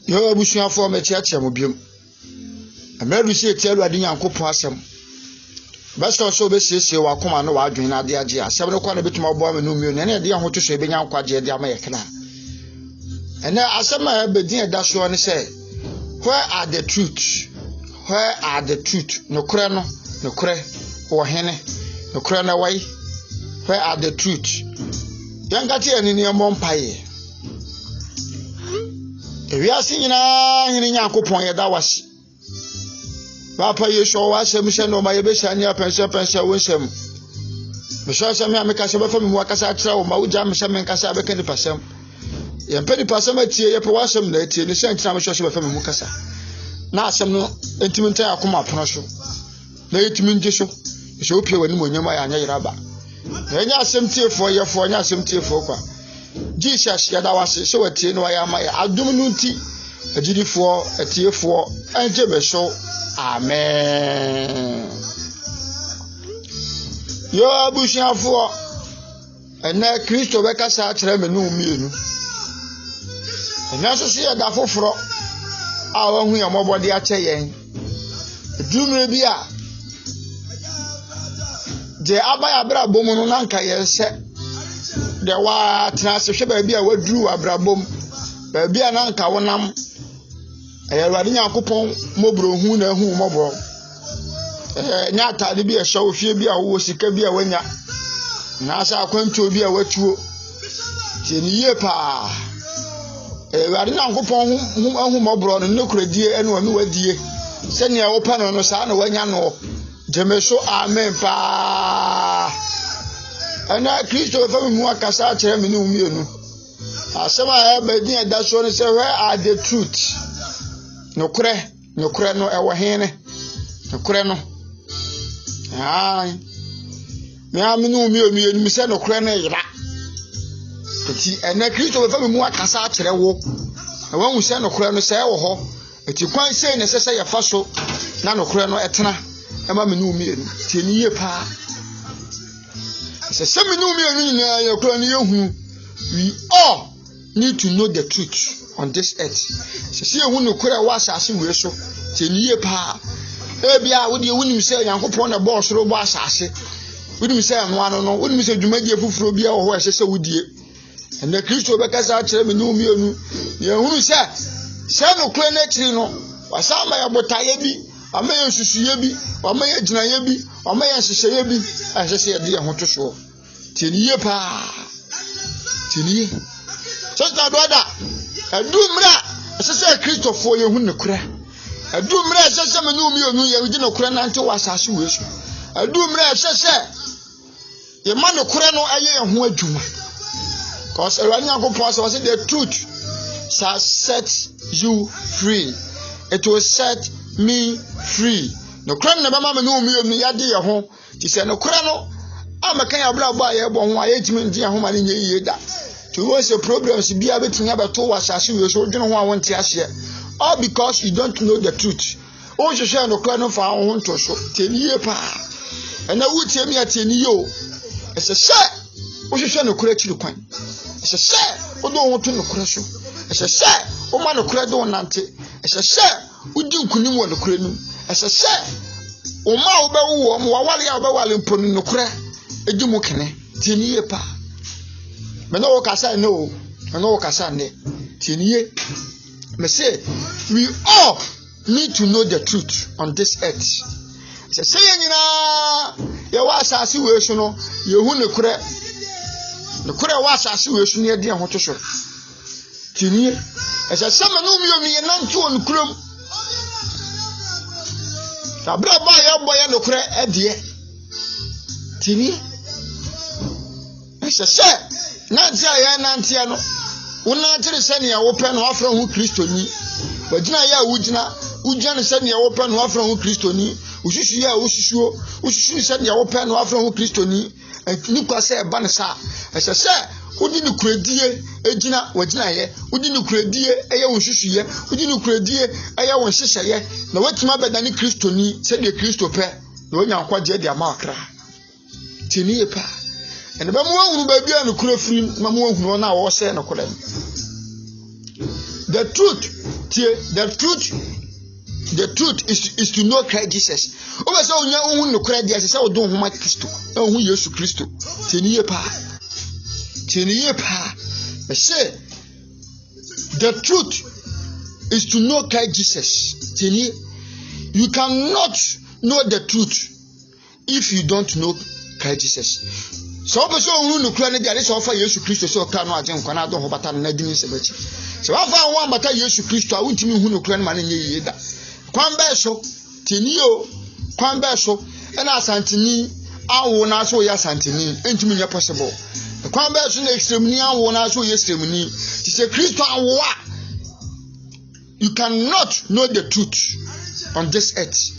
Yo abusuafo me chiachi amobiom. Ameru sie tialu ade Nyankopon asem. Basta so be siesie wa koma no wa adwen na ade age asem no kwa na betuma obo amenu mi ne na de ahoto so be Nyankwaje de ama yekna. Ene asem a be din eda so ne say, where are the truth? Where are the truth? No kure no, no kure wo hene. No kure na wai. Where are the truth? Yankati eni ne mompaye. Ewiase nyina hene Nyankopon ye da wase. Papa Yesho wa sem hye no ma ye be hya ne pensa wonsem. Me hye se me ameka se be fa me mu akasa atra wo ma wo ja me hye me nkasa be kan pasem. Ye mpedi pasem atie ye pe wasem na atie ne hye ntina me hye se be fa me mu kasa. Na asem no entimi ntan akoma pono so. Na yetimi nje so. Se opie wani mo nyama ya anya yiraba. Na nya asem tiefo ye fo nya asem tiefo kwa. Jesus ya da wase se watie no ya ma ya adum no nti agidifo atiefo anje be so. Amen. Yo abusuafo ena Kristo beka sa akere me no mienu. Ena so se ya da foforo a wa hu ya mobode a che yen. Dumre bi a je abaya bra bom no nanka ye se de wa tena se hwe ba bi a waduru abrabom ba bi a nanka wonam Ayarwade Nyankopon mobro hu na hu mobro nya atade bi a hye ofie bi a wo sika bi a wanya na asa akwantuo bi a watuo tieniye pa Ayarwade Nyankopon hu mobro no nekuradie ene wonu wadie se ne wo pa no sa na wanya no jemeso amen pa ana Kristo fa mu akasa akere me ne umienu asema e bedin eda so ne say where are the truth no kure no ewo hene no kure no ai me aminu mi enu se no kure no yira eti ena Kristo fa mu akasa akere wo e won se no kure no se wo ho eti kwan sei ne se ya fa so na no kure no etena e ma menu mi enu ti eniye pa se menu mi enu nyina ya kure no yehu we all need to know the truth on this earth. Se ehu no kura wa asase we so te niye pa e bia wo de wunim se Nyankopon na bo soro bo asase wunim se no ano no wunim se dwumadie fufuro bia wo ho ehse wudie ena Kristo be kasa akere me no mienu ye hunu se no kura na kiri no wasama ya botaye bi amaya susuye bi amaya ginaye bi amaya hyehyeye bi ahyehyeye ye de ho to so te niye pa te niye so na doda adumra asese Kristofo ye hu ne kura adumra asese me no mienu ye udi ne kura na nte wasase we so adumra asese ye ma ne kura no aye ye ho adwuma cause Awurade Nyankopon say the truth shall set you free. It will set me free. No kura na ba ma me no mienu ya de ye ho ti se no kura no amaka ya bra ba ye bo ho aye timi ndi ye ho ma ne nye ye da to was a problems be able to have a to was as you so don't want to share all because you don't know the truth. Oh, you share no clan for our own to so 10 years pa and I would tell me at 10 years. It's a share. Oh, you share no correct you coin. It's a share. Oh, don't want to no crash. It's a share. Oh, man, no credit on Nante. It's a share. We do couldn't want to create. It's a share. Oh, my, about while in putting no crack. A dumokene 10 years pa. Me no kasa no kasa ne tieniye me say we all need to know the truth on this earth say nyina ye wa asase we so no ye hu ne kure wa asase we so ne de ho to so tieniye say sama no mi ye nantu on kurom abra ba ye boye ne kure e de tieniye say nanti aya nanti ano wona tire sane ya wope no afra hu Kristoni wagina ya wugina sane ya wope no afra hu Kristoni ususu ya ususu sane ya wope no afra hu Kristoni ni kwase eba ne sa se udi ni kuredie ejina wagina ye udi ni kuredie eye ususu ye udi ni kuredie eye won hyehyeye na watima bedani Kristoni se de Kristo pe na wonya nkwaje de amakra tini pa and ba mu ahunu ba bia no kura firi ma mu ahunu na wo se no kura The truth is to know Christ Jesus. Over so you who no Christ Jesus, say do ho ma Kristo. E ho Yesu Kristo. Tieniye pa. Say the truth is to know Christ Jesus. Tieniye. You cannot know the truth if you don't know Christ Jesus. So person who no Christ dey say offer Yesu Kristo so ka no agen kwa na do ho bata na dini se bachi. So offer one bata Yesu Kristo a wuntimi hu no Christ ma na nye yeda. Kwan be so teniyo kwan be so na asantini awo na so ya santini entimi nya possible. Kwan be so na extremely awo na so ya extremely. Ti say Kristo awo a you cannot know the truth on this earth.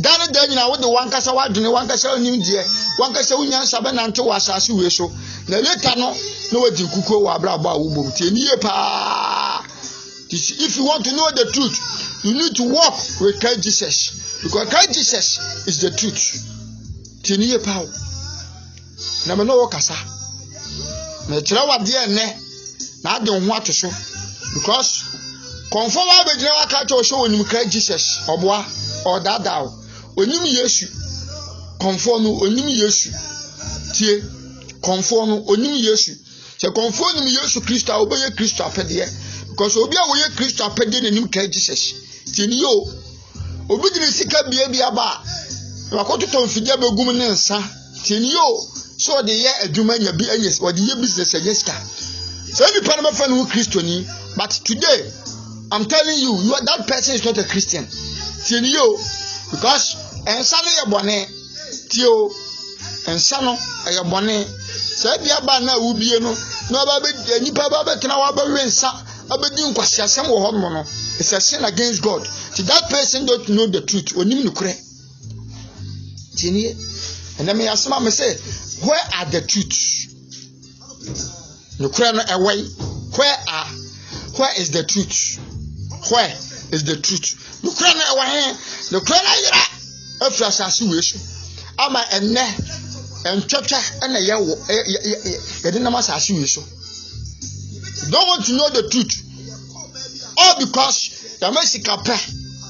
Dan you know what the one kasa wadune one kasa onim die one kasa unya sabe nante wa asase we so na later no wadi kuko wa bra ba wo bom tie niye pa. If you want to know the truth, you need to walk with Christ Jesus, because Christ Jesus is the truth. Tie niye pa. Na me no wo kasa na kira wade ene na ade ho atoso, because conform abegina waka cho show onim Christ Jesus oboa or dadao onim Yesu conform onim Yesu tie conform onim Yesu se conform onim Yesu Kristo obeye Kristo apede, because obi a wo ye Kristo apede na nim Christ Jesus tie ni yo obi dine sika bia aba wakoto mfidie begum ne nsa tie ni yo so de ye adwuma nya bi anyes o de ye business agesta so any pan ma fa no Kristo ni. But today I'm telling you, that person is not a Christian. Tienio, because ensano ye bone, tio, ensano ye bone. Se bia ba na ubie no, no ba be nipa ba be tena wa ba wensa, abedi nkwasi asem wo ho no. It's a sin against God. So that person don't know the truth. Onim no kure. Tienio, and then me asema me say, where are the truth? No kure no away. Where is the truth? Where is the truth? The crown away, the crown ira. After asasi we so. Ama enne entwetwa na yewo ye de na asasi we so. Don't want to know the truth. All because the Mexican pa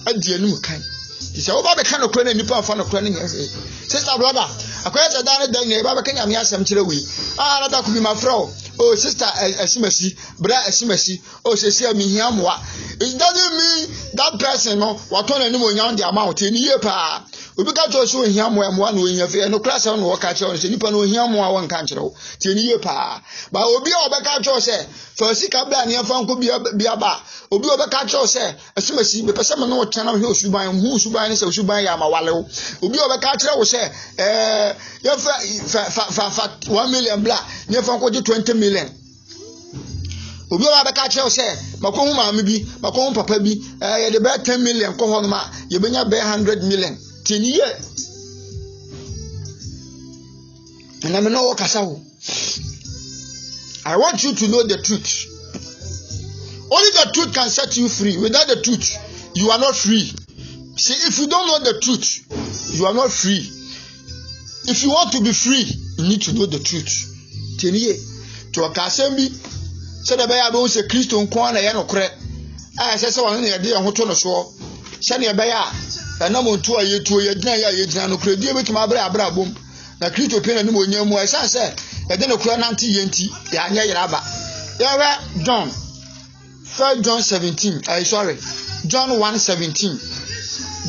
adi anum kan. He say oba be kan okro na nipa afa no kro na nya. Sister brother, akwaya dan dan na ba be kan yame asem kire we. Ah na could be my friend. Oh sister Esimasi, brother Esimasi, oh sesi amihiamoa. It doesn't mean that person no what on any on the amount in year pa. We got to show him one way no class on work at your nipa no him one country. Tin year pa. But obi obeka cho say for sika bla ne fan ko bia ba. Obi obeka cho say Esimasi be person no channel he osuban hu suban say osuban ya ma wale. Obi obeka kire wo say you fa 1 million bla ne fan ko 20 million. Obi wa be ka che say makohu maame bi makohu papa bi ye de be 10 million ko ho no ma ye benya be 100 million teniye and I know kasa wo. I want you to know the truth. Only the truth can set you free. Without the truth you are not free. See, if you don't know the truth you are not free. If you want to be free you need to know the truth. Teniye to akasembi so the bear be say Kristo nko na ye no kore ah say say won na ye de ho to no so se na be ya na mo ntu aye tu ye gina ya ye gina no kore die betima abra bom na Kristo pe na ni mo nyam wa say say ye de no kore na nti ye nti ya anya yira ba ye we John 1 John 17 John 1:17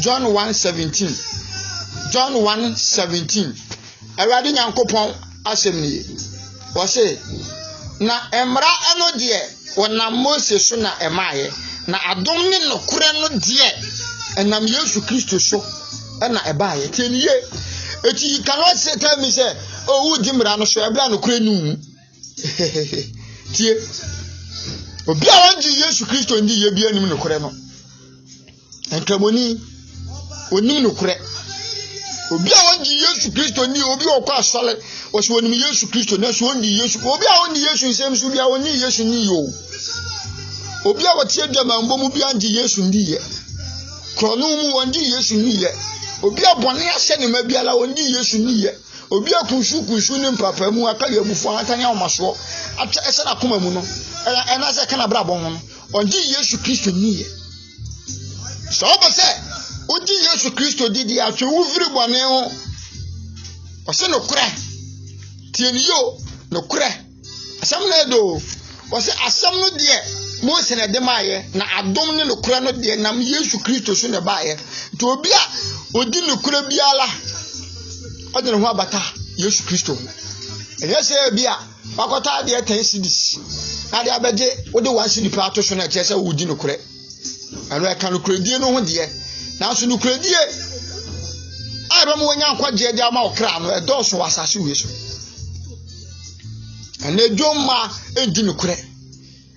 John 1:17 John 1:17 Awurade Nyankopɔn asɛm ni wo say na emra eno de wona Moses so na emaye na adom ne no kure no de enam Yesu Kristo so na ebaye teniye eti you cannot say tell me say oh who dimra no so ebra no kure nu tie obi a wanji Yesu Kristo ndi ye bia nim no kure no entramoni onim no kure obi a wanji Yesu Kristo ndi obi okwa asole o so onim Yesu Kristo na so ndi Yesu obi a oni Yesu nsem so bia oni Yesu ni yo obi a wotie dwama mbom bia nji Yesu ndi ye krono mu wonji Yesu ni ye obi a bone ahye ne ma bia la wonji Yesu ni ye obi a kunsu ne mpapa mu aka ye bufu atanya omaso ata ese na koma mu no ena se kana bra bon ho onji Yesu Kristo niye so ba se onji Yesu Kristo didi atwe wo firi bone ho o se no kure tieni yo no kure asam na do o se asam no de Mose na demaye na adom ne no kure no de nam Yesu Kristo so ne baaye to obi a odi no kure biala o de no ho abata Yesu Kristo enye se bia wakota de 10 cedis na de abeje wo de 1 cedi pa to so na che se wodi no kure anu e kan no kure die no ho de na so no kure die ai ba mo wanya akwaje de ama okra no e do so wasase we so ane dwoma edi no kure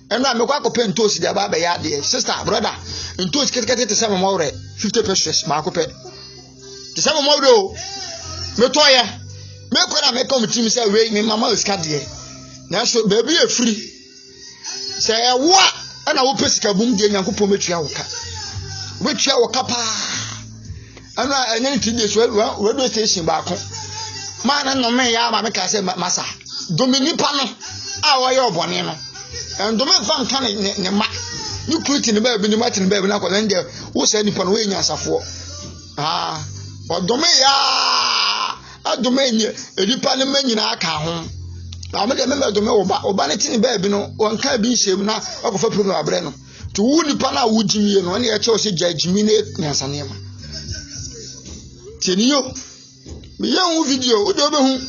enu amekwa akopɛ ntosi de aba ya de sister brother ntosi ketekete te sama mawre 50 pesos ma akopɛ te sama mawre o metoye mekora meka mutim sɛ we me mama oska de na so baby e free sɛ ewo ana wo pesika bum de nyankopɔ metua woka wetua woka pa ana enye ntide so radio station ba ko ma na no me ya ma meka sɛ masa dominipa no a wo ye obone no ndome fam kan ne ma ni kuti ne ba bi ni mati ne ba bi na ko nde wo se nipa no we nya asafo odome ya adome ni edipa ne manyina aka ho na me de me dome oba ne tini ba bi no wonka bi nhyem na akofa program abre no to wu nipa na wu jimie no ne ye che o se jajimi ne nyansane ma teniyo me ye hu video wo de obehu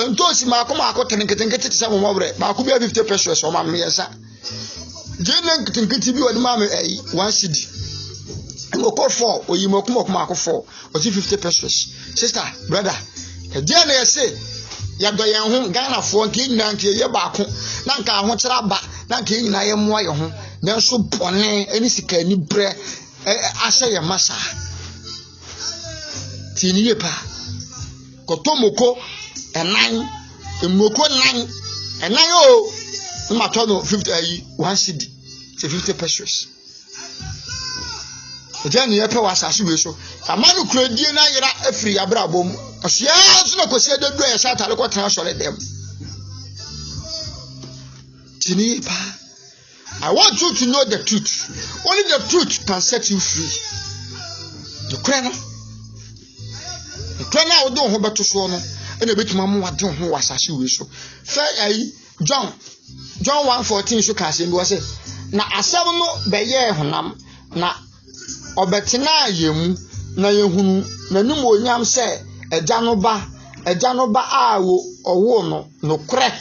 ntosi maako tenkete te samo mabre maako bia 50 pesos o ma me yesa jenen tenkete bi wadi ma me 1 cedi mo ko 4 oyi mo ko maako 4 o ti 50 pesos sister brother e dia na yese ya do yen ho Ghana fo nke nyina nke ye baako na nka ho kyera ba na nke nyina ye moa ye ho na so bone eni sika ni bre ahye ye masa tiniye pa kotomoko enan emoko nan enan o ma to no 50 1 cedi se 50 pesos eja ni yepe wasase we so amanu kuradie na yera afiri abrabom osia so na kosie dedo ya sha tale ko tran sole dem tini pa. I want you to know the truth. Only the truth can set you free. The krena o do ho beto so no ene betima mo wade ho wasase we so fe John 1:14 so ka se bi wo se na asem no beye honam na obetena yemu na yehunu nanim onyam se eja no ba a owo no kre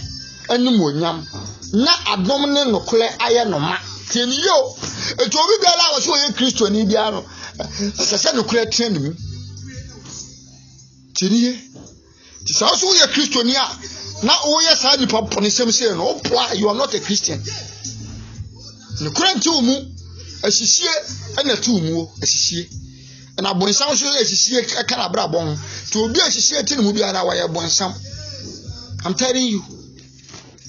anim onyam na adom ne no kle aye no ma tieniyo eto obi biala wo so ye Kristo ni bia no se no kle trend mu tieniye ti so so ye Kristo ni a na o ye sa ni papa ne sem se no opla you are not a Christian no kle nti mu asisie na tu mu asisie na bonsam so asisie aka na bra bon to obi asisie ti mu bia na wa ye bonsam. I'm telling you.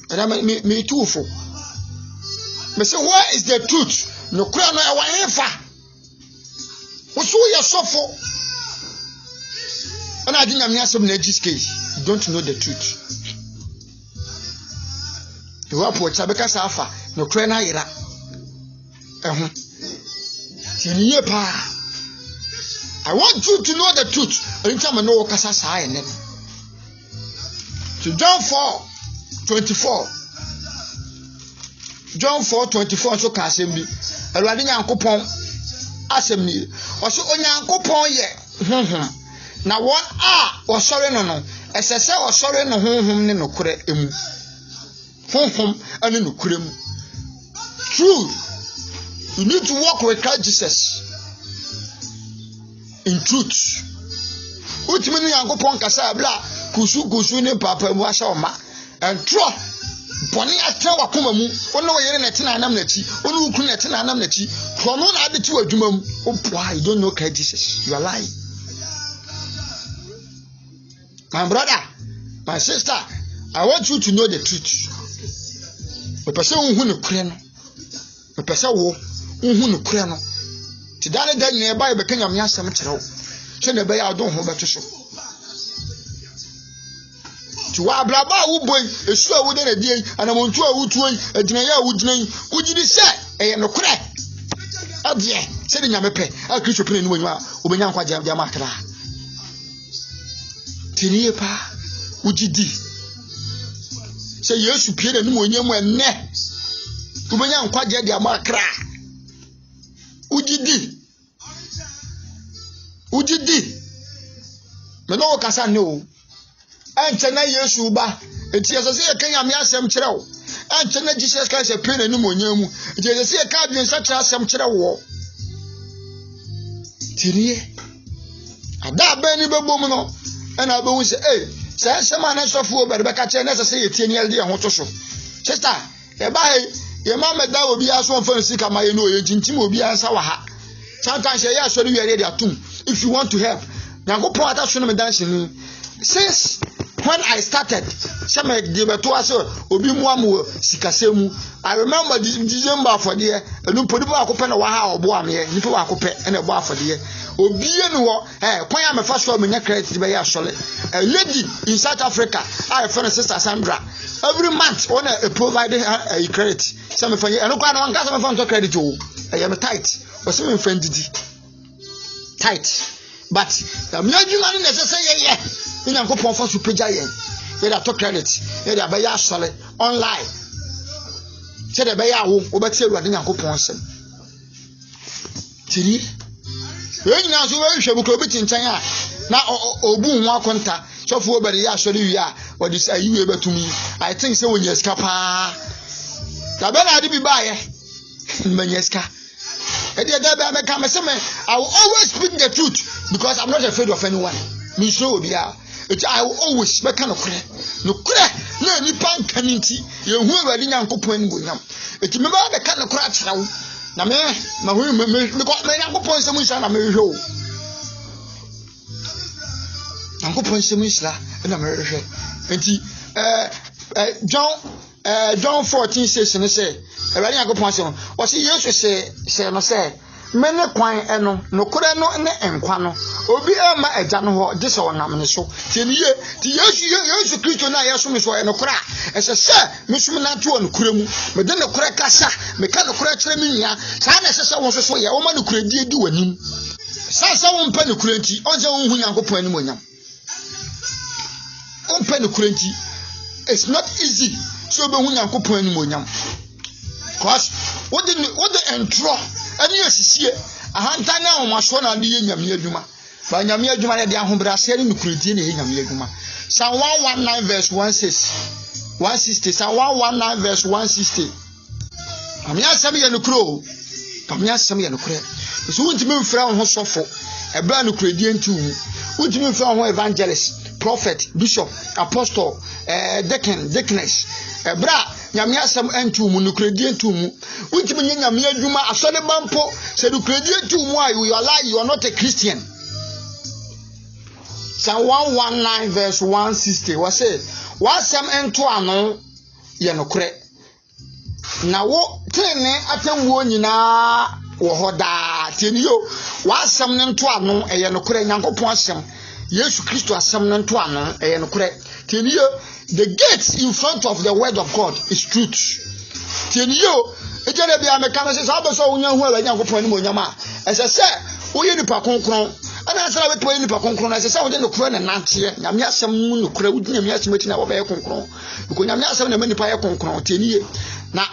And me too for. Me say where is the truth? No kura no e wa hefa. Wo so ye sofo. And I didn't am some case. You don't know the truth. The wapo chabeka safa no kura na yira. Tiniye pa. I want you to know the truth. Anytime no kasa sa ene. To John 4:24. John 4:24 so ka asem bi. Awurade Nyankopon asem ni. O so Onyankopon ye honhom. Na won a wo sore no esese wo sore no honhom ne nokure emu. Honhom ane nokure mu. True. You need to walk with Christ Jesus in truth. Ultimately Nyankopon kasa bla kusu ne papa mu asha oma. And true. Boni atra wakoma mu ono yere na tena anam na chi ono ukru na tena anam na chi kono na ade ti wadwuma mu opwa you don't know Christ Jesus, you are lying. My brother, my sister, I want you to know the truth. The person who no kure no the person who no kure no ti dane dan ne ba be kanya me asem kyerɛw so na be ya do ho beto so ti wa braba wo boy esu a wo de na die anamontu a wo tuoi agina ya wo gina wugidi se eye no kure adie se de nyame pe a Kristo pe ni mo nwa obenya nkwa jam akra tiniye pa ujidi se Yesu pie ni mo nyam enne obenya nkwa jam akra ujidi me no kasa no anche na Yesu ba enti yesa se yekanya me asem kire wo anche na Jesus Christ e pe na ni mo nyam mu enti yesa se yeka bi nsa kire asem kire wo tiniye ada ba ni bebom no ena be hu se se sema na sofo obere be ka kire na se yetie ni elde ho to so sister e ba ye ma me da obi aso mfa sika ma ye no ye jintim obi ansa wa ha sometimes ye aso ni we dey atum if you want to help Yakopon ataso no me dancing since when I started some dey beto aso obi mu amu sikasemu I remember December for there enu podipo akope na wa ha obo am ye nipa akope na ebo afode obi enu ho kwan ya me fa so me nya credit be ya asole a lady in South Africa I friend sister Sandra every month on a provide a credit some for enu kwa na nka some for to credit o e me tight o some friend didi tight but me adwuma ni necessary ye ni Yakopon fa super giant ye da to credit ye da be ya asole online se de be ya wo obeti Awurade Yakopon sem tiri we nyina so we hwe bu ko bi tinchan a na obu hu akonta sofo obere ya asole wi a o dis ayi we betumi I think say wonya ska pa da be na ade bi ba ye manya ska e de da be ameka me say me I will always speak the truth because I'm not afraid of anyone me so obi a I will always make no kure na nipa nkaninti ye hu Awurade Yakopon ni bonyam eti me ba be ka no kure akira wo na me hu me Yakopon se mu nsa na me hwe o Yakopon se mu nsa na me hwe enti John 14 says ne say Awurade Yakopon se o se Yesu se no say mene kwan eno no kure no ne enkwa no obi ema agya no ho de se onam ne so tieniye ti Yesu Kristo na yeso me so eno kura ese se mesum na to no kure mu me de no kure kasa me ka no kure kire me nya sa na ese se won so ye wo ma no kure die di wanim sa won pa no kure nti onje won hu Yakopon ani monyam on pa no kure nti it's not easy so be hu Yakopon ani monyam cause what the entro ani yesisie ahanta na o maso na de nyame adwuma ba nyame adwuma ne de ahobrase ne nukuredie ne nyame adwuma Psalm 119 verse 160 Psalm 119 verse 160 amia asem ye nukuro amia asem ye nukure so untimi mfra ho sofo ebra nukuredie ntu untimi mfra ho evangelist prophet bishop apostle deaconess ebra nyame asem entu mu nukuredie ntu mu untimi nyame adwuma asole bampo se nukuredie ntu mu you are not a Christian. Psalm 119 verse 160 was say wasem entu ano ye nukure na wo tene atemwo nyina wo hoda teniyo wasem ne ntu ano ye nukure Yakopon asem Yesu Kristo asem ne ntu ano ye nukure teniyo the gates in front of the word of God is truth teniyo ejere bia meka me se abeso wonya hu ala Yakopon ni monyama ese se wo ye nipa konkron ana asara beto ye nipa konkron na ese se wo de nukure na nantie nyame asem mu nukure wo nyame asem ati na wo be ye konkron because nyame asem na nipa ye konkron teniye na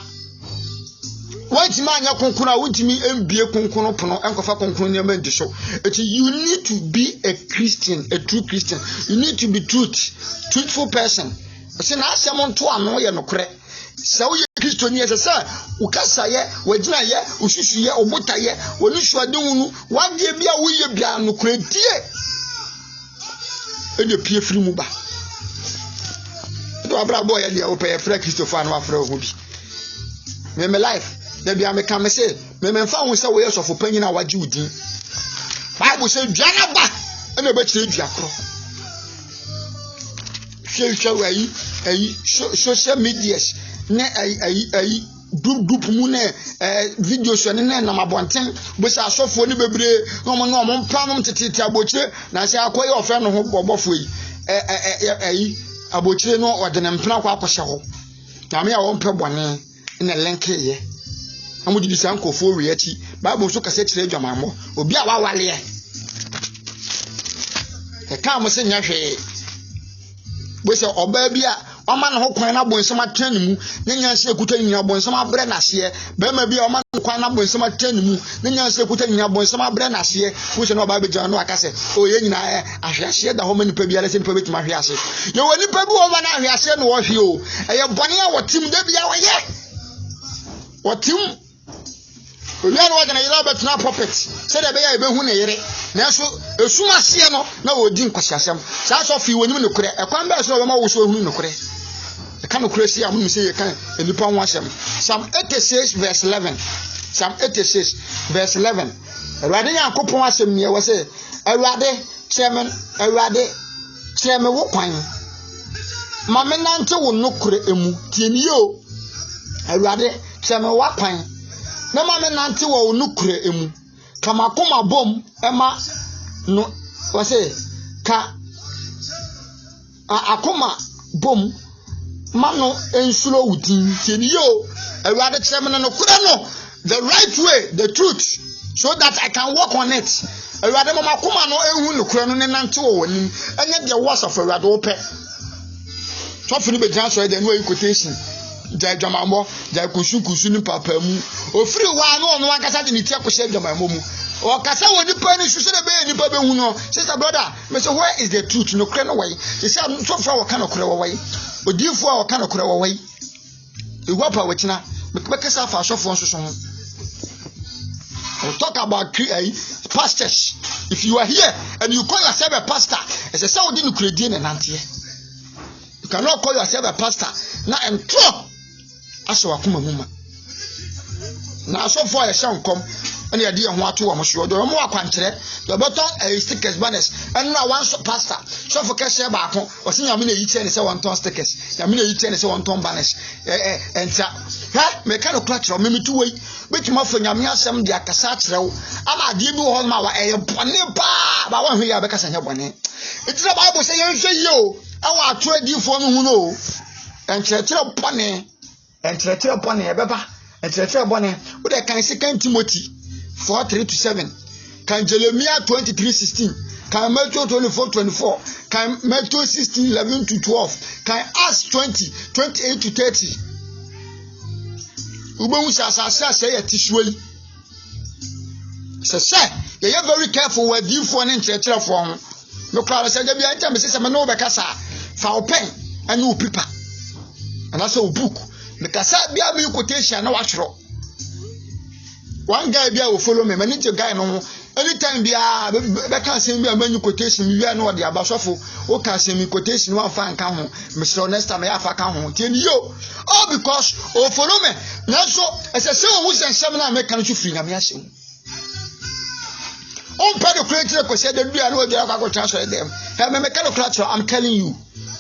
wanti ma anya konkron wutimi embie konkron pono enkofa konkron ne mandi so you need to be a Christian, a true Christian. You need to be truthful person. Se na asem nto ano ye nukure se wo ye Kristo ni ese se ukasa ye wagina ye ususu ye obota ye woni suadehunu wade bia wo ye bia nukure die ene pie firi mu ba do abra boy ye wo pe fra Christopher no afra ho bi me life na bia me kan me se me mfa ho se wo ye sofo panyin na waji udin Bible say duana ba ene be kire duakro hwe ayi social medias ne ayi group mu ne videos ne na mabonten bo se asofo ne bebre no mo mpa no tete abochire na se akoye ofe no ho bobofo yi ayi abochire no ode ne mpena kwa akohye ho na me a wo mpe bone ne link ye amu di san kofo wi achi Bible so kase kire adwamammo obi a wawale e ka mo se nya hwe bo se oba bi a Oma na ho kwan na bonsam atani mu na nyanse ekuta nyina bonsam abre na hye be ma bi oma na kwan na bonsam atani mu na nyanse ekuta nyina bonsam abre na hye wo se na oba be jano akase o ye nyina ahwehye da ho ma nipa bi ala se nipa betima ahwehye ye wo nipa bi wo ma na ahwehye no wo hwe o eye bone a wotim da bia wo ye wotim oya no wagana yira betena puppet se da be ya ebehu ne yire na so esuma hye no na wo di nkwasiasem sa so fi wonim ne kure ekwan ba so wo ma wo so ehunu ne kure kan okresia am say you can enipa ho asem Psalm 86 verse 11 Psalm 86 verse 11 Awurade Yankopon asem ne we say Awurade cheme wo kwan ma me nante wo nokure emu tieni yo Awurade cheme wo kwan na ma me nante wo nokure emu kama koma bom ema no we say ka akoma bom Mano ensuro wudin tieni yo Awurade kyerem no kura no the right way the truth so that I can walk on it Awurade mama koma no ehu no kura no ne nante wo wanim enye de words of Awurade wo pe to fini be jan so de no quotation ja dwamambo ja kusu ni papa mu ofiri wa no no akasa de ni tie ko hye dwamambo mu o kasa woni pa ni hwehwe de be ni pa be hu no sister brother me say where is the truth no kura no way they say so fra wo kana kura wo way Odifo a wakana kura wawai Iwapa wachina Bekesa fa asofo nso ho We'll talk about pastors. If you are here and you call yourself a pastor, as a Saudi Nukredian and Nantie, you cannot call yourself a pastor. Now I'm true. Aswakuma muma. Now so far a sound come and the idea what to almost your more country, the bottom stickers banners, and now one pastor. So for cash back or seeing Yamina each and say 1 ton stickers, Yamina each and say 1 ton banners, and mechanical clutch or maybe 2 way, which more for Yamia some dia Cassatra. I'm a dear home, my bonnet bar, but 1 year because I have 1. It's the Bible saying, yo, I want to trade you for me who know, and church upon it, and church upon it, Baba, and church upon it, but I can see Timothy 4:3-7, can Jeremiah 23:16, can Matthew 24:24, can Matthew 16:11-12, can Acts 20:28-30. Ubu say a tissue. Say, you are very careful with you for an church form. No crowd said, there be a time, Mrs. Manova Cassa, foul pen, and new paper. And also a book. Because I be a quotation, no watch. One guy will follow me, manage a guy no. Anytime be a can't send me a menu quotation, you are not the abasofo, or can send me quotation one fan come home, Mr. Honesta may have a come home. Tell you, all because, oh, follow me. Not so, as a son who's and seminar make country free, I'm asking. On part of creature, because said that we are no other transfer them. Have a mechanical clutcher, I'm telling you.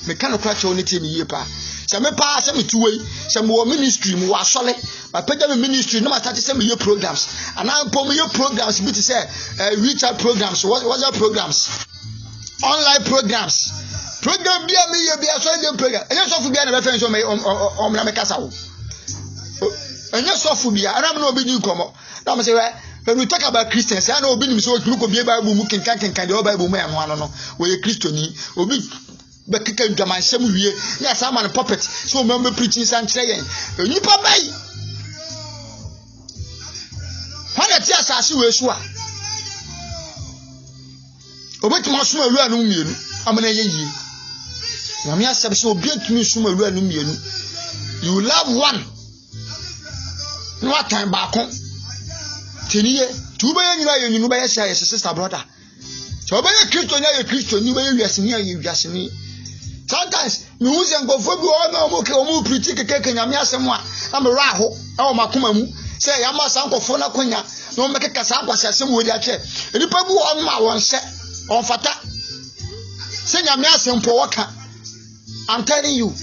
Mechanical clutcher only tell me, yepa. Some pass some 2 way, some more ministry, more solid. My pedal ministry, no matter some your programs. And now for your programs, which is reach out programs. What's your programs? Online programs. Program be a solid program. And yes, of be a reference on my Namacasa. And yes, of be I don't know be new come up. Now, say, when we talk about Christians, I know being so look of your Bible, can the Bible man, one no, where a Christian will be. But can do my same year. Yes, I'm on a puppet. So remember preaching and saying, you papa. When a tears are so sure. Obey to my small run, I'm an ye. Namia said, so be to me, small run, you love one. No time back home. 10 years, 2 billion, you know, by a sister brother. So by a Christian, you may be near you, just me. Sometimes me use and go for no okay or pretty cake and yamia someone. I'm a raho, oh makumamu. Say I must uncle for Nakunya, no make a casapa some with that chair. And you probably on my one set on fata. Say yamia some waka. I'm telling you.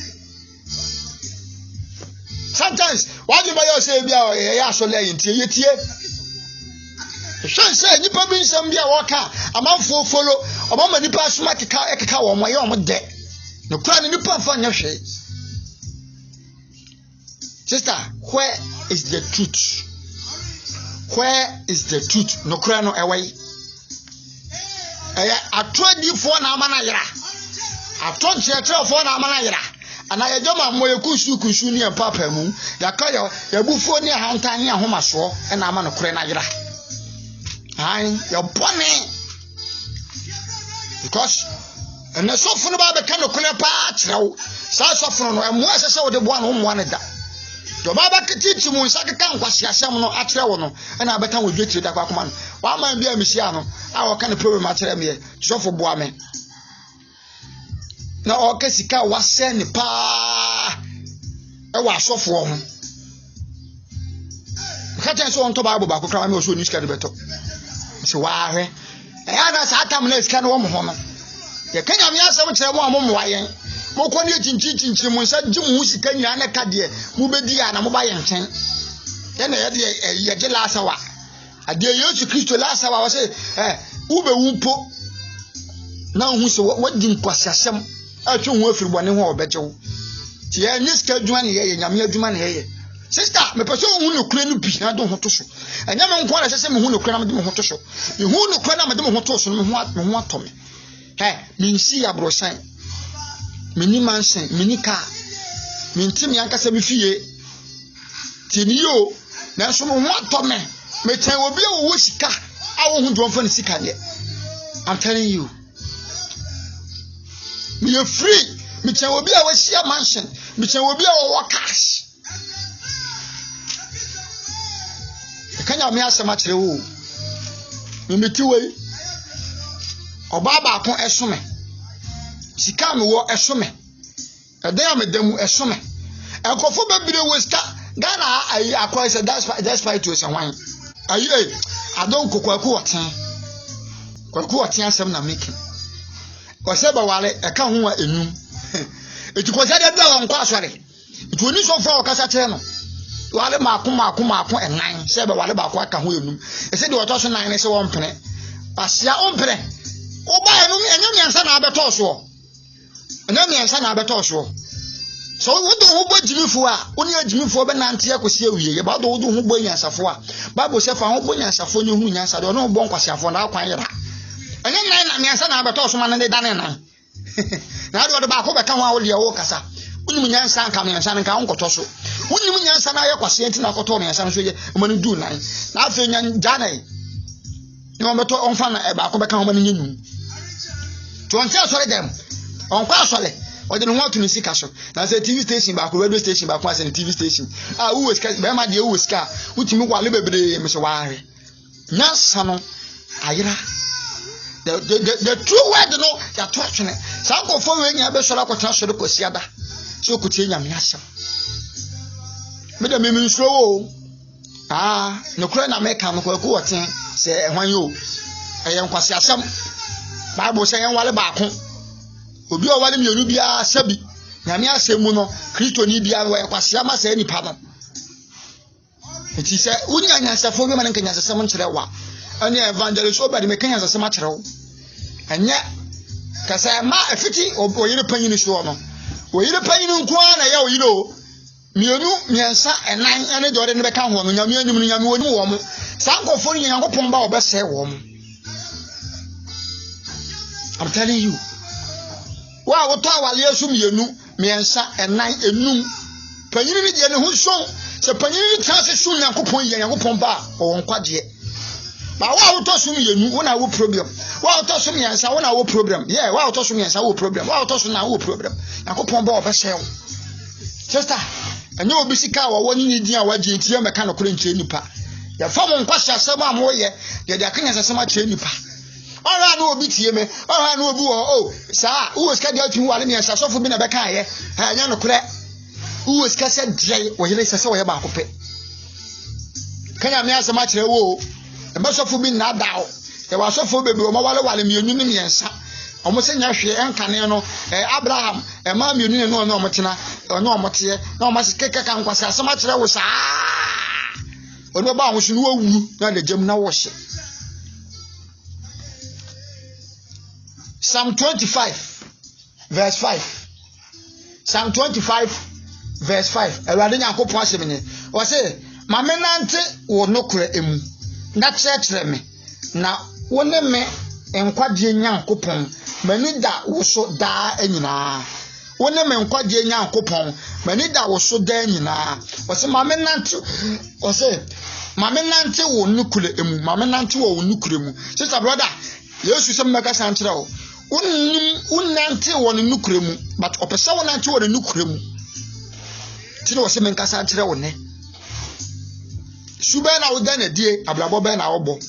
Sometimes why do you say be a so lay in tea? Say you probably some be a waka. A man for follow a woman you pass my car on my own deck. No crying you put for your shade. Sister, where is the truth? where is the truth no kura no away atodi fo na amana yira aton chetre fo na amana yira ana yejoma moye kusu ni papa mu yakaya yabufuo ni ahantan ni ahomaso na amana kura na yira ai ya bone because and so fun ba be kan kura pa kirew sa so fun no emu asese wo de bo no mo ne da to baba kitichi mu nsa keka nkwasi asem no akire no na abeta wo dwetire da kwakoma no wa man bia mehia no a wo kan problem akire me sofo boa me na o ka sika wase ne pa e wa sofo ho ka ten so on to ba ba ko kra me o so ni sika de beto se wa hwe e ana sa atam na sika no wo mo ho no ye kanya me asem kire mo amomo wa yen mo ko ni chinchi mu nsa jimu sika nyina na ka de mu bedi ya na mo ba yen chen ye na ye de ye je la sawa ade Yesu Kristo la sawa wo se ube wumpo na hu se wadi nkwasi asem atwe hu afiri bone ho obejewo ti ye ni sika adwuma ne ye nyame adwuma ne ye sister me pese hu no kura no bi na do ho to so enya me nko na sese me hu no kura na me de ho to so me hu no kura na me de ho to so me ho atome me nsi ya brosan mini mansion mini car mintimi ankasa me fie tiniyo na so mo atome me chen obi wo sika awo hu do mfa ne sika ne I'm telling you me you free me chen obi a wo share mansion me chen obi a wo cash kanya me asema kire wo me metiwe oba ba kon esome sika me wo esome eden amedam esome enkofo bebire wo sika Ghana ayi akwa say that's why to say wan ayi adon kokwaku woten asem na making oseba wale eka ho a enum etikosa de da won kwa asore etoni so fa okasa kire no wale maako enan seba wale ba kwa aka ho enum ese de otoso nan ne se won pene asia ompene oba enum enye miansa na abeto so enye miansa na abeto so so wodo ho bo jimifo a oni ajimifo be nante akosi awie ye ba do wodo ho bo nyansafo a bible se fa ho bo nyansafo ne hu nyansa de ono bo nkwasiafo na akwan yera enye nan na miansa na abeto so man ne dane nan na do ba ko be ka ho a wo de wo kasa unim nyansa nka miansa nka nkoto so unim nyansa na ayekwase enti na koto miansa so ye mani du nan na afi nyan janai ni o meto onfa na ba ko be ka ho mani nyenu to onti asore dem onkwa asole o de no ho tunu sika so na say TV station ba ko radio station ba ko ase TV station wo sika be ma de wo sika utimi kwale bebre me so waare nyasa no ayira the true word no ya to atwene sa ko fo we nya be so la ko tra so de ko siada so ko tie nyame asem me de me nso wo no kura na make am ko woten se hwan yo eyen kwase asem bible say yen wale ba ko obi o wale mienu bia sabi nyame asemu no Kristo ni bia we kwase ama se nipa no enti se unya nyansafo bi man kan nyansasem nkire wa ani evangelist obadi me kan nyansasem akire wo anya kasa ma afiti oyire panyin so no oyire panyin nko na ya oyire o mienu miensa enan ene de ode ne be kan ho no nyame anyum no nyame woni wo mo sankofo ni nyankopon ba obese wo mo. I'm telling you. Wa woto awale asum yenu miensa enan enum panyini ni de ne ho so se panyini ni transe sum nyankopon ye nyankopon ba o nkwade ba wa woto sum yenu wona wo problem wa woto sum miensa wona wo problem yeah wa woto sum miensa wo problem wa woto sum na wo problem nyankopon ba obese wo sister enye obisika wa woni ni din a waje ntie meka no kore ntie nipa ya fa mo nkwasha asem a mo ye de akanya asem a kire nipa ora na obi tie me ora na obi wo sa wo ska de atwi wale me sasofo bi na be kan ye anya no kure wo ska se dre wo yele se wo ye ba kope kanya me asem a kire wo e ba sofo bi na dawo e wa sofo bebi o ma wale me enu ni miensa omo se nya hwe enkane no Abraham ma me enu no no omotena no omote na omo se keke kan kwase asem a kire wo sa onu ba ho sunu wawu na de jam na wo hye Psalm 25 verse 5. Psalm 25 verse 5. Ewade nyankopon asem ni. O se, "Mamenante wo nokure emu. na kyerɛkyerɛ me na wone me nkwadie Nyankopɔn mani da wo so daa anyinaa wone me nkwadie Nyankopɔn mani da wo so daa anyinaa ɔse ma me nante ɔse ma me nante wo nukure emu ma me nante wo nukure mu sister brother Yesu sɛ mmeka sankyerɛ wo unante wo nukure mu but opesa wo nante wo nukure mu tine wo sɛ menka sankyerɛ wo ne sube na wo da na die ablabo be na wo bo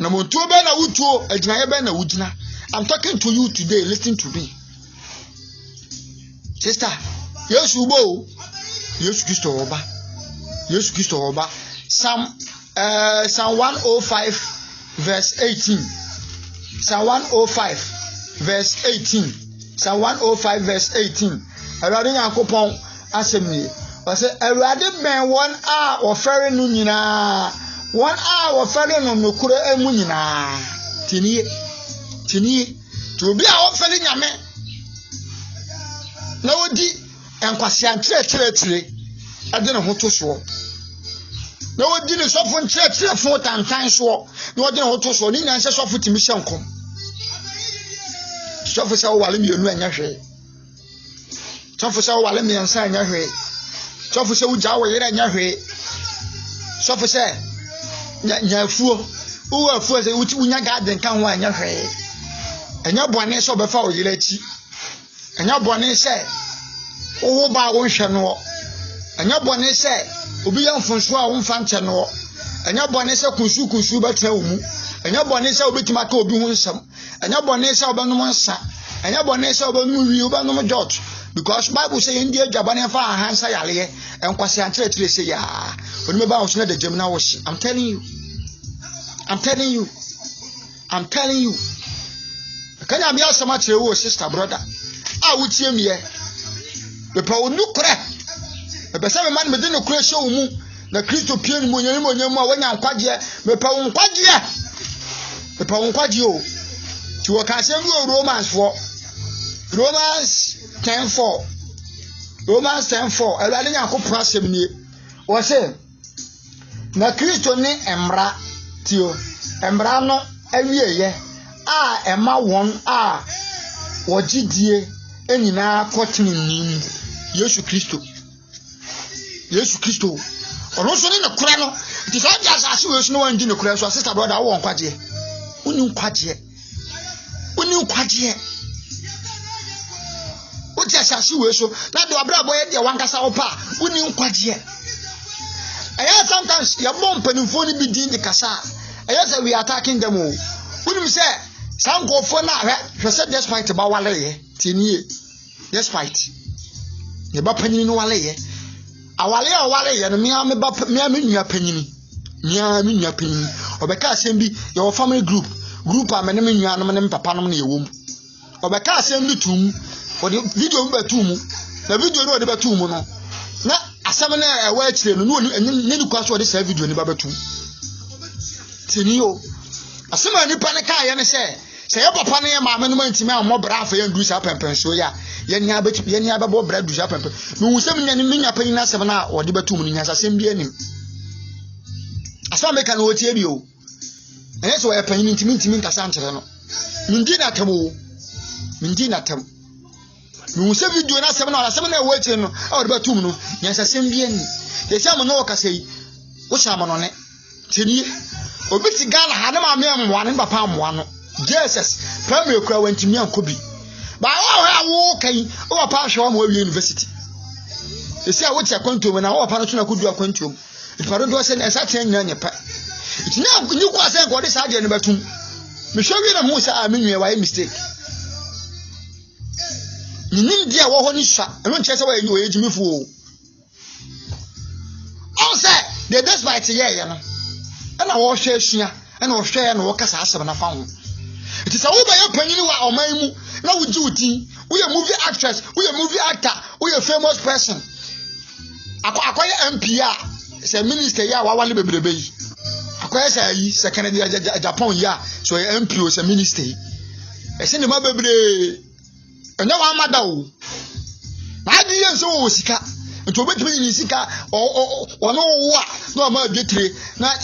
na montuo be na wutuo aginaye be na wugina. I'm talking to you today. Listen to me. Sister, Yesu bo. Yesu Kristo oba. Yesu Kristo oba. Psalm 105 verse 18. Psalm 105 verse 18. Psalm 105 verse 18. Awurade Nyankopɔn asɛm ni. Ɔsɛ awurade bɛn wɔn a wɔfɛre no nyinaa. Wɔn a wɔfɛre no nokure emu nyinaa. Tini to be a wɔfɛre nyame. Na wodi enkwasian kyerɛkyerɛ ade ne ho to so. Na wodi ne sɔfo nkyerɛkyerɛ fo tantan so. Na wodi ne ho to so. Ni nyan sɛ sɔfo timi hyɛ nkom. Sɔfo sɛ wo wale mienu anya hwɛ. Sɔfo sɛ wo wale miensa anya hwɛ. Sɔfo sɛ wo gya wo yere anya hwɛ. Sɔfo sɛ nyafuo wo afuo sɛ wunya garden kan ho anya hwɛ. Anya bɔne sɛ obefa wo yere akyi. Anya bɔne sɛ wo ba wo hwɛ no. Anya bɔne sɛ obi yɛ mfonso a wo mfa nkyɛ no. Anya bɔne sɛ kunsu bɛtra wo mu. Anya bɔne sɛ obetima ka obi ho nsɛm. Anya bɔne sɛ obenom nsa. Anya bɔne sɛ obenom wi obenom jot. Because Bible say in the Jabane fa hansa yale enkwase ankyerɛkyerɛ sɛ ya. Oni me ba wo so na de gyam na wo hye. I'm telling you. Kanya me asama kyerɛ wo sister brother. A wo tie me ye. Me pa wo nukure. Me pese me man me de nukure hye wo mu. Na Kristo pie ni mu nyam a wanya nkwagye. Me pa wo nkwagye o. Ti wo ka se bi Romans 10:4. Romans 10:4. Awurade Nyankopɔn asɛm nie. Wo se na Kristo ne emra tio. Emra no awieye a ema won a wogidie enyina kotene nim Yesu Kristo. Ono so ne kura no. Ti so ja asase we so no wan di ne kura so sister brother wo nkwaje. Uni nkwaje. Oti asase we so na de obra boy de wankasa wo pa uni nkwaje. Aya sometimes ya bom panimfo ni bi din de kasa. Aya say we attacking them o. Uni say sankofo na hwe say despite ba wale ye. Tinie. Despite. Ne ba panyin no wale ye. Awale ye no me nua panyini. Me nua panyini. Obeka asem bi your family group a me nua no me papa no na ye wom. Obeka asem bi tum. For the video we betu mu. Na video no de betu mu no. Na asem na ewa akire no no ni kwaso de say video ni ba betu. Tini o. Asem ani pa ne ka ye ne say ye papa ne ye maame no mantimi ammo bra afa ye ndu sa pempen so ya. Ye ni abebo bra du sa pempen. Me hu sem nya ni nya panyin asem na o de betu mu ni nya asem bi anim. Asem me ka no otie bi o. Enye so ye panyin ntimi nkasa nkyere no. Mindi na tamo. Me se video na asem na ewa akire no a de betu mu no nya asem bi ani. Ye se am no kasa yi. Wo sha am no ne. Tini obi ti Ghana ha na maame amwa ne papa amwa no. Jesus primary kura wantimi ankobi. Ba wo kan o papa hwe o university. Esi a wo ti akwantom na wo papa no tuna kodu akwantom. Iparo do se na esa tia nyina nyepa. Itina nyi kwa se God sa ade ne batum. Me hwe na mu sa me nwe wa mistake. Nim dia wo ho ni sha. Eno nche se wa yi o ejimifu o. On say the despite ye no. Na wo hwe asua. Na wo hwe na wo kasa asem na fa ho. It is a wo ba ye panyini wa oman mu na wo ji utin wo ye movie actress wo ye movie actor wo ye famous person akoye MP a say minister ya wa wale bebrebe yi akoye say yi second Japan ya so ye MP o say minister e se ne ma bebre enya wa amada o na di ye so wo sika nti obetimi ni sika ono wo a na ma bietire na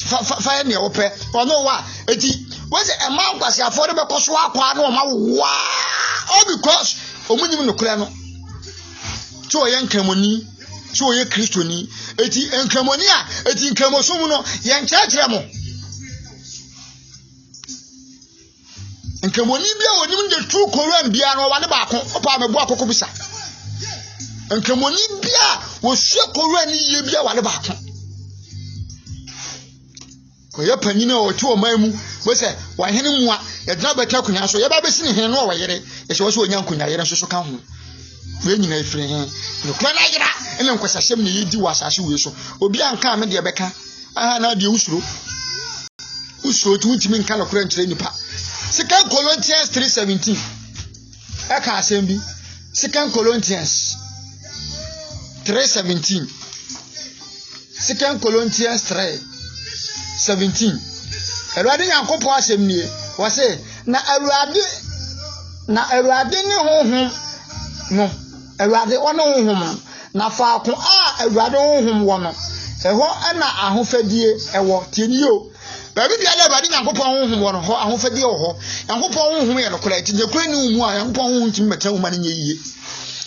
fa ne ope ono wa eti we say e ma kwase afode be koso akwa na o ma wa all because omunyim no kura no ti o ye nkramoni ti o ye kristoni eti nkramoni a eti nkramosom no ye nkyerɛkyerɛ mo nkramoni bia onim de true Korean bia no wa ne ba ko opa me bo akoko bisa nkramoni bia wo hwe Korean ye bia wa ne ba ko ko ye panyina o ti o man mu we say wa hene mu a ye dna beta kunya so ye ba besi ne hene no wo yere ye se wo so onya kunya yere so ka ho we nyina ifire he no kura na yira ene nkwasasem ne yedi wa asase we so obi anka me de beka aha na de usuro ti wutimi nka na kura nkyere nipa 2 Corinthians 3:17 eka asem bi 2 Corinthians 3:17 2 Corinthians 3:17 Awurade Nyankopɔn asem nie wo se na Awurade ne honhom no Awurade ono honhom na faako a Awurade honhom wo no eho na ahofadie ewo tienio baby bia na Awurade Nyankopɔn honhom wo no ho ahofadie wo ho Nyankopɔn honhom ye no kora ti de kora ni mu a Nyankopɔn honhom ti meta wo ma ne yiye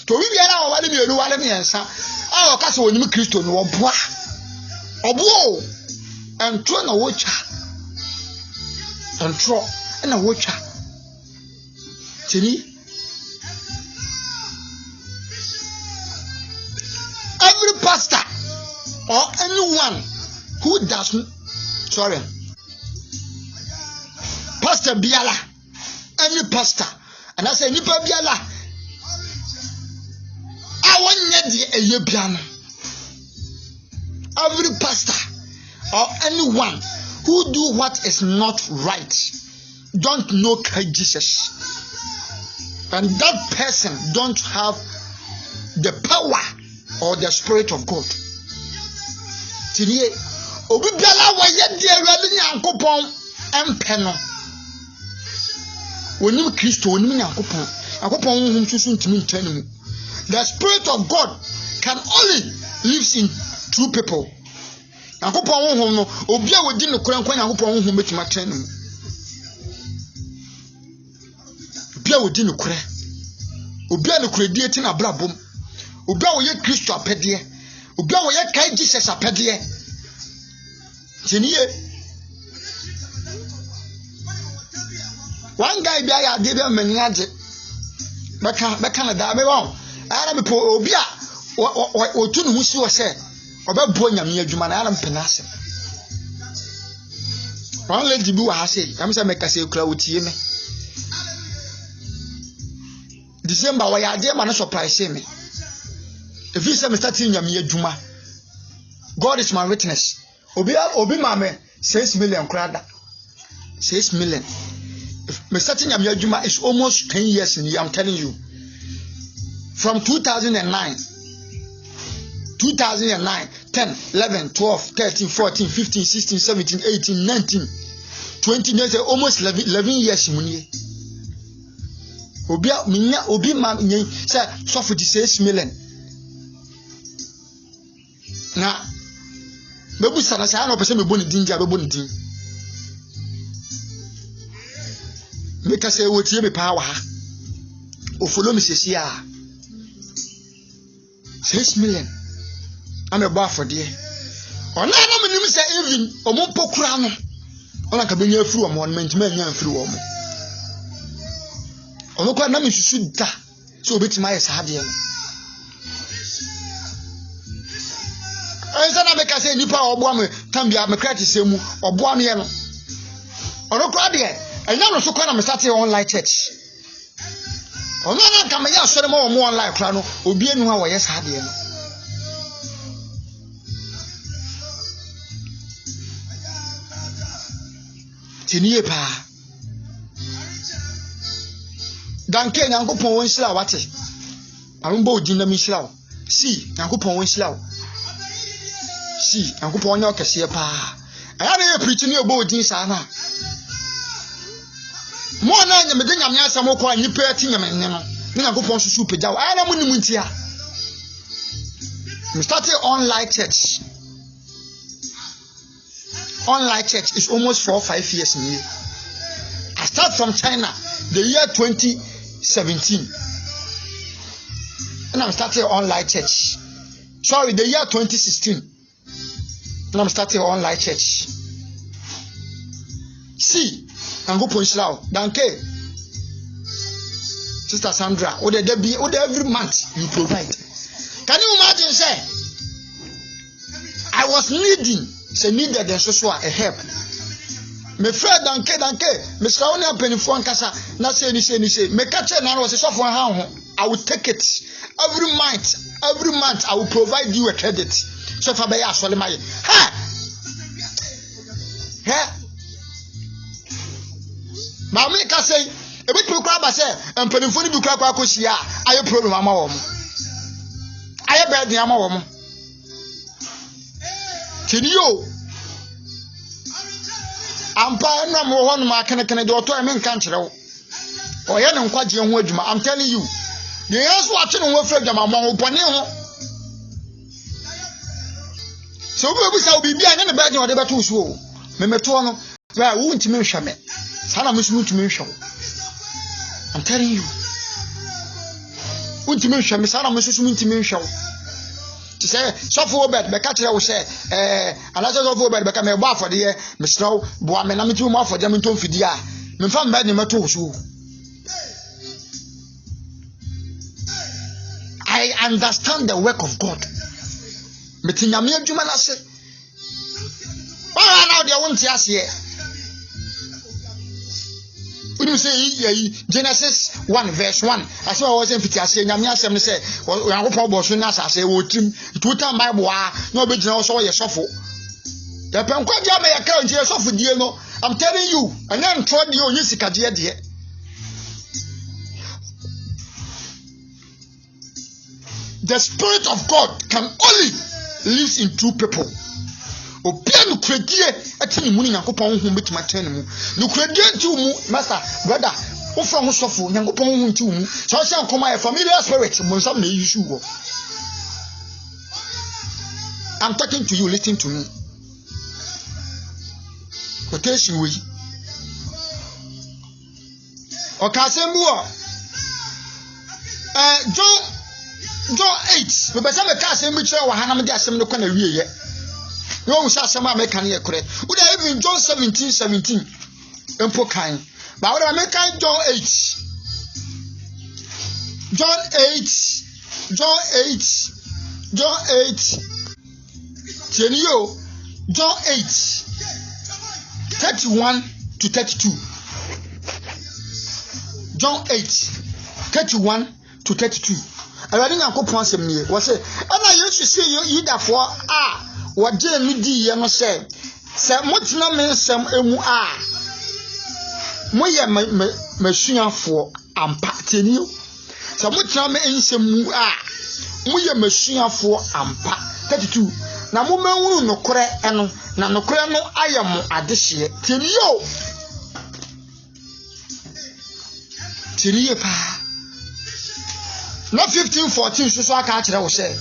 to bi bia na wo wale mienu wale miensa a wo ka se wonim Kristo no oboa obo entro na wo twa entro na wo twa tini every pastor or anyone who does pastor biala any pastor and I say nipa biala awonye de eye biano every pastor or anyone who do what is not right don't know Christ Jesus, and that person don't have the power or the Spirit of God. Tinie obi biala wa ye de Awurade Nyankopɔn empe no wonim Kristo wonim Nyankopɔn honhom susu ntimi ntane mu. The Spirit of God can only lives in true people. Nyankopɔn honhom no obi a wodi no kora nkwa Nyankopɔn honhom betima tane mu. Obi a wodi no kora obi a no kora die ti na brabom obi a wo ye Kristo apede obi a wo ye kai Jesus apede tinie one guy bia ya de be maniaje beka na da be won ara me po obi a o tu no husi wo se obebo nyame adwuma na ara mpena ase one lady bi wa ha se am se meka se kura wotie me December wa ya de ma no surprise me if you say me start nyame adwuma God is my witness obi mame 6 million krada 6 million if me start nyame adwuma is almost 10 years in I'm telling you from 2009 10 11 12 13 14 15 16 17 18 19 20 almost 11 years munie obi ma say so 46 million na bebu sana sa na pese me boni din dia be boni din me ka say wotie me pa wa ha o follow me sesi a 6 million am e ba for there ona na me nim say even omo pokura no ona ka benya afiri o mo ment ma nya afiri o mo ono kwa na me susu da so obetima yes ha de no Eza na beka se nipa obo am tambia me krati semu obo am ye no ono kwa de enya no so kwa na me start online church ono na ka me ya sore mo online kra no obi enu ha wo yes ha de no tinie pa danke Nyankopɔn won hira wate ambo odin na me hira wo si Nyankopɔn won hira wo si Nyankopɔn nya okese pa aya na ye preach ni obo odin sa na mo na nya me de nyame asam ko anyipa ati nyame ne no ni Nyankopɔn susu pagya wo aya na mo ni muntia me start online church online church is almost 4 or 5 years in here. I start from China the year 2017. And I'm starting online church. Sorry, the year 2016. And I'm starting online church. See, I'm going to punch now. Danke. Sister Sandra, or every month you provide. Can you imagine, say, I was needed and so a help. My friend, danke, Mr. Onya Penifo Ankasa, na say ni me catch na was so for how I will take it every month I will provide you a credit. So for be asole my Mama ka say e bit kura ba say Penifo ni bi kura kwa kosia aye problem ama wo mo. Aye bed ama wo mo. Tiniyo ampa na mo ho no ma kenekene de oto eme nka nkere wo oye ne nkwaje ho adwuma. I'm telling you the years watch no wo fra dwama mo bone ho so we say obi bia nya ne bed ne de beto so o me meto no wa wo ntimi nhwa me sana mo sunu ntimi nhwa wo. I'm telling you wo ntimi nhwa me sana mo sunu ntimi nhwa wo. To say so for bed be catch we say another so for bed be come bo afode ye me sraw bo ame na me ti mo afode me ntom fidi a me fa bed ne meto so. I understand the work of God. Me ti nyame adwuma na se now they won't ase here. When you say Genesis 1 verse 1, I saw I was in Peter say nyame asem ne say Yankopon bo so na asase wo trim tuta Bible no be gina so ye sofo the penkwa dia me yaka nje sofo die no. I'm telling you anya ntro die onye sikade de. The Spirit of God can only live in two people. Obianu kredie atini mu ni Yankopon hu betima tane mu no kredie nti mu master brother wo fra ho sofo Yankopon hu nti mu so say nkoma e familiar spirit mo nsam na issue wo. I'm talking to you, listen to me. Quotation we okasembu John 8 we be say me ka asem bi kire wa hanam de asem no kwa na wieye. No say asem a me kan ye kure we dey even John 17 empo kan ba we dey me kan John 8 Tienio John 8 31 to 32. John 8 31 to 32. Awadi Yankopon asem nie wo say ana Yesu say yidafo a wode mi di ye no say motena me nsem emu a moye masuafo ampa tenio say motena me nsem mu a moye masuafo ampa 32 na mo manwu nokore eno na nokore no ayemo adehye tenio pa no 15:14 so aka kire wo say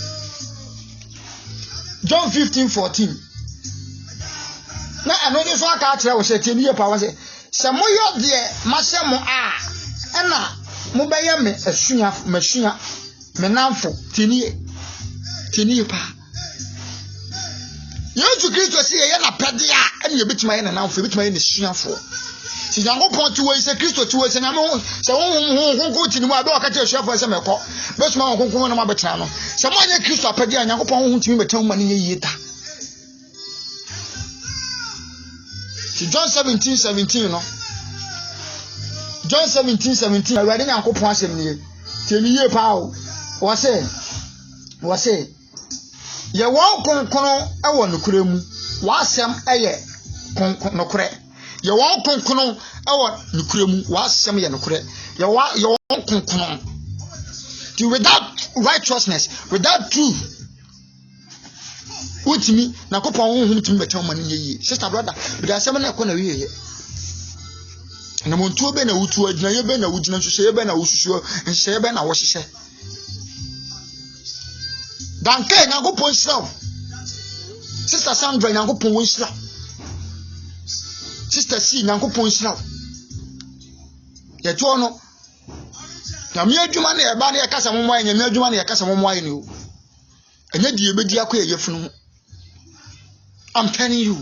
John 15:14 na anode so aka kire wo say tenio pa wo say se moyo de masemo a ena mo beye me masua me namfo tenio pa Yesu Kristo say ye na pede a ene ye betima ye na namfo betima ye ne suafo. Si Yankopon ti wo say Kristo ti wo say na me se won ti ni mu a be o ka te suafo say meko be so ma won na ma betina no se mo anya Kristo apede a Yankopon won ti mi betam ma ne ye yita. Si John 17:17 no John 17:17 awade Yankopon asem ne teniye pa o wo say ye won konkono e wo nokure mu wasem eye nokure ye won konkono e wo nokure mu wasem ye nokure ye won konkono without righteousness without truth utimi na kopon hu timi betam man ye sister brother bi da asem na ko na wiye na montuo be na wutu agina ye be na wugina hwehwe ye be na wosusu nhye ye be na wo hwehwe Danke Yankopon sraw. Sister Sandra Yankopon won sraw. sister C nyankopon sira ye to no na me adwuma na e ba na ye kasa momo aye me adwuma na ye kasa momo aye ni o enye die bedi akọ ye funu I'm telling you